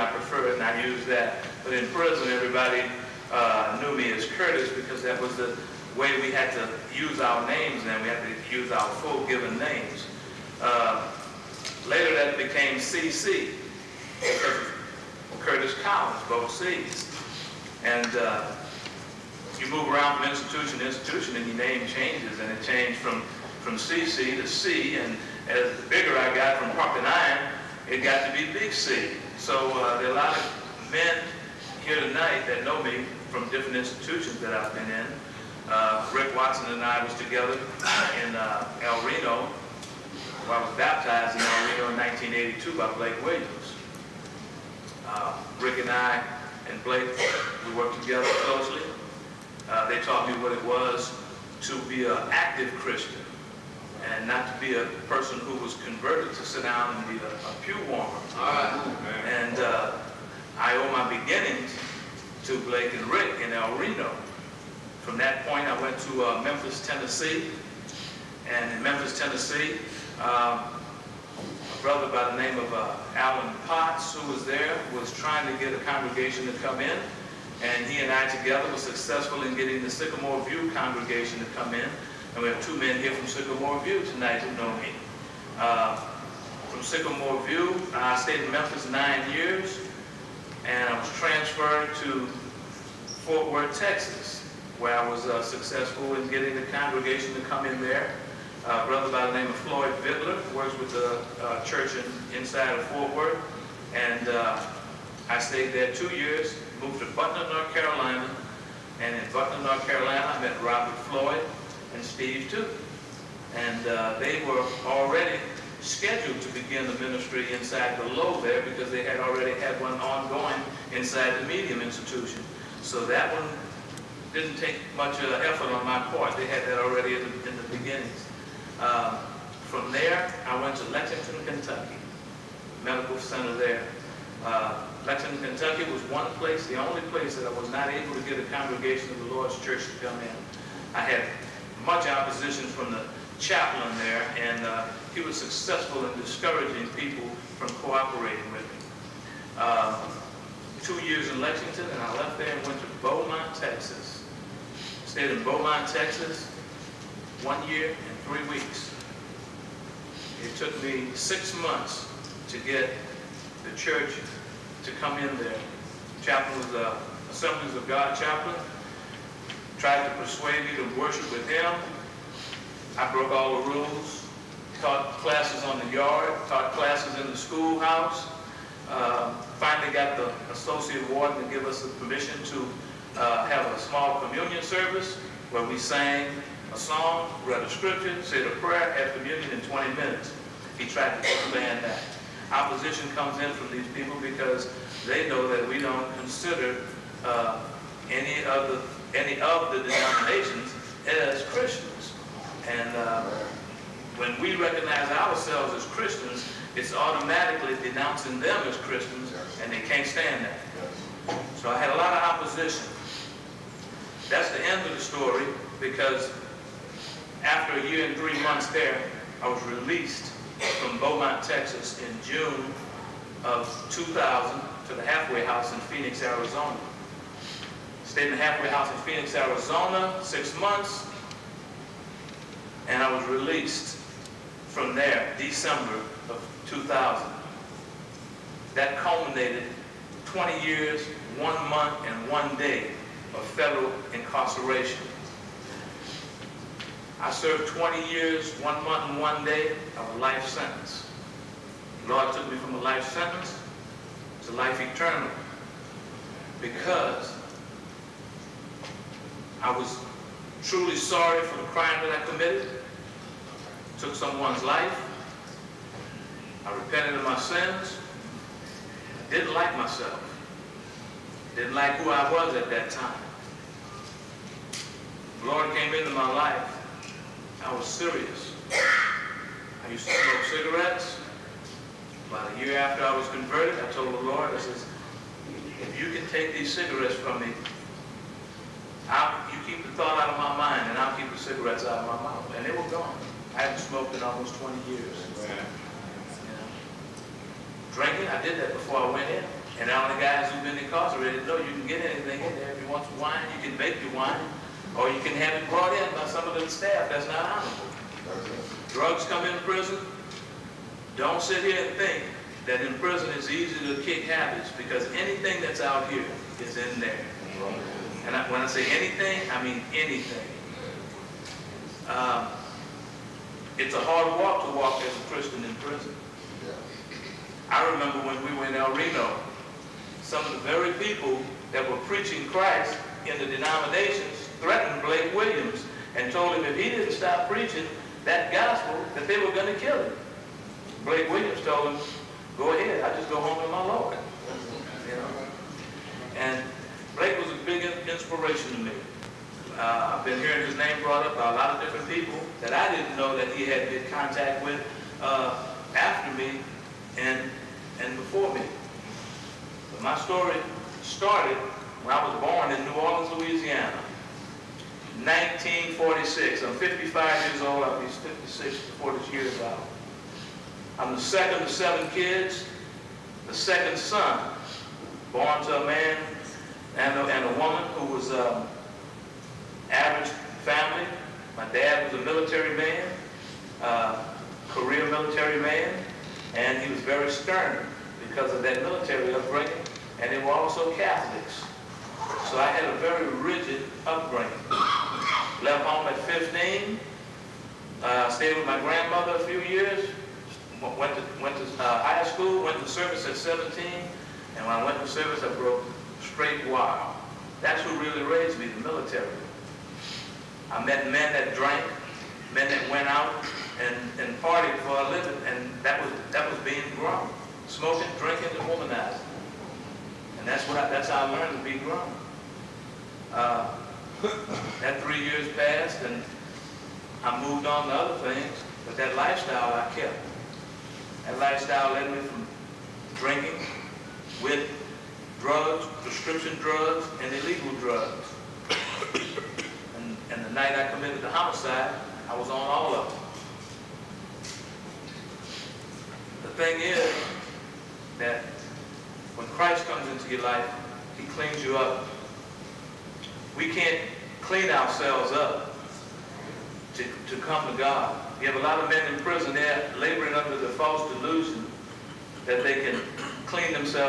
and I prefer it, and I use that. But in prison, everybody knew me as Curtis because that was the way we had to use our names, and we had to use our full given names. Later that became CC, because of Curtis Collins, both C's. And you move around from institution to institution and your name changes, and it changed from CC to C, and as the bigger I got from Parker 9, it got to be Big C. So there are a lot of men here tonight that know me from different institutions that I've been in. Rick Watson and I was together in El Reno. I was baptized in El Reno in 1982 by Blake Williams. Rick and I and Blake, we worked together closely. They taught me what it was to be an active Christian and not to be a person who was converted to sit down and be a pew warmer. And I owe my beginnings to Blake and Rick in El Reno. From that point, I went to Memphis, Tennessee. And in Memphis, Tennessee, a brother by the name of Alan Potts, who was there, was trying to get a congregation to come in. And he and I together were successful in getting the Sycamore View congregation to come in. And we have two men here from Sycamore View tonight who know me. From Sycamore View, I stayed in Memphis 9 years. And I was transferred to Fort Worth, Texas, where I was successful in getting the congregation to come in there. A brother by the name of Floyd Vidler works with the church inside of Fort Worth. And I stayed there 2 years, moved to Butler, North Carolina. And in Butler, North Carolina, I met Robert Floyd and Steve too. And they were already scheduled to begin the ministry inside the low there because they had already had one ongoing inside the medium institution. So that one didn't take much effort on my part. They had that already in the beginnings. From there, I went to Lexington, Kentucky, medical center there. Lexington, Kentucky was one place, the only place that I was not able to get a congregation of the Lord's church to come in. I had much opposition from the chaplain there, and he was successful in discouraging people from cooperating with me. 2 years in Lexington, and I left there and went to Beaumont, Texas. Stayed in Beaumont, Texas, 1 year and 3 weeks. It took me 6 months to get the church to come in there. The chaplain was the Assemblies of God chaplain. Tried to persuade me to worship with him. I broke all the rules, taught classes on the yard, taught classes in the schoolhouse. Finally got the associate warden to give us the permission to have a small communion service where we sang a song, read a scripture, said a prayer, had communion in 20 minutes. He tried to expand that. Opposition comes in from these people because they know that we don't consider any of the denominations as Christians. And when we recognize ourselves as Christians, it's automatically denouncing them as Christians, and they can't stand that. So I had a lot of opposition. That's the end of the story, because after a year and 3 months there, I was released from Beaumont, Texas in June of 2000 to the halfway house in Phoenix, Arizona. Stayed in the halfway house in Phoenix, Arizona, 6 months, and I was released from there, December of 2000. That culminated 20 years, 1 month, and 1 day of federal incarceration. I served 20 years, 1 month, and 1 day of a life sentence. The Lord took me from a life sentence to life eternal because I was truly sorry for the crime that I committed. Took someone's life. I repented of my sins. I didn't like myself. Didn't like who I was at that time. The Lord came into my life. I was serious. I used to smoke cigarettes. About a year after I was converted, I told the Lord, I says, if you can take these cigarettes from me, you keep the thought out of my mind, and I'll keep the cigarettes out of my mouth. And they were gone. I hadn't smoked in almost 20 years. You know? Drinking, I did that before I went in. And all the guys who've been incarcerated know you can get anything in there. If you want some wine, you can make your wine, or you can have it brought in by some of the staff. That's not honorable. Drugs come in prison. Don't sit here and think that in prison it's easy to kick habits, because anything that's out here is in there. And when I say anything, I mean anything. It's a hard walk to walk as a Christian in prison. I remember when we were in El Reno, some of the very people that were preaching Christ in the denominations threatened Blake Williams and told him if he didn't stop preaching that gospel, that they were going to kill him. Blake Williams told him, go ahead, I just go home to my Lord. You know? And Blake was a big inspiration to me. I've been hearing his name brought up by a lot of different people that I didn't know that he had been in contact with after me and before me. But my story started when I was born in New Orleans, Louisiana, 1946. I'm 55 years old. I'll be 56 before this year is out. I'm the second of 7 kids, the second son, born to a man and a woman who was average family. My dad was a military man, career military man, and he was very stern because of that military upbringing, and they were also Catholics. So I had a very rigid upbringing. Left home at 15, stayed with my grandmother a few years, went to high school, went to service at 17, and when I went to service, I broke straight wild. That's who really raised me, the military. I met men that drank, men that went out and partied for a living, and that was being grown. Smoking, drinking, and womanizing. And that's how I learned to be grown. That 3 years passed, and I moved on to other things, but that lifestyle I kept. That lifestyle led me from drinking with drugs, prescription drugs, and illegal drugs. And the night I committed the homicide, I was on all of them. The thing is that when Christ comes into your life, he cleans you up. We can't clean ourselves up to come to God. You have a lot of men in prison there laboring under the false delusion that they can clean themselves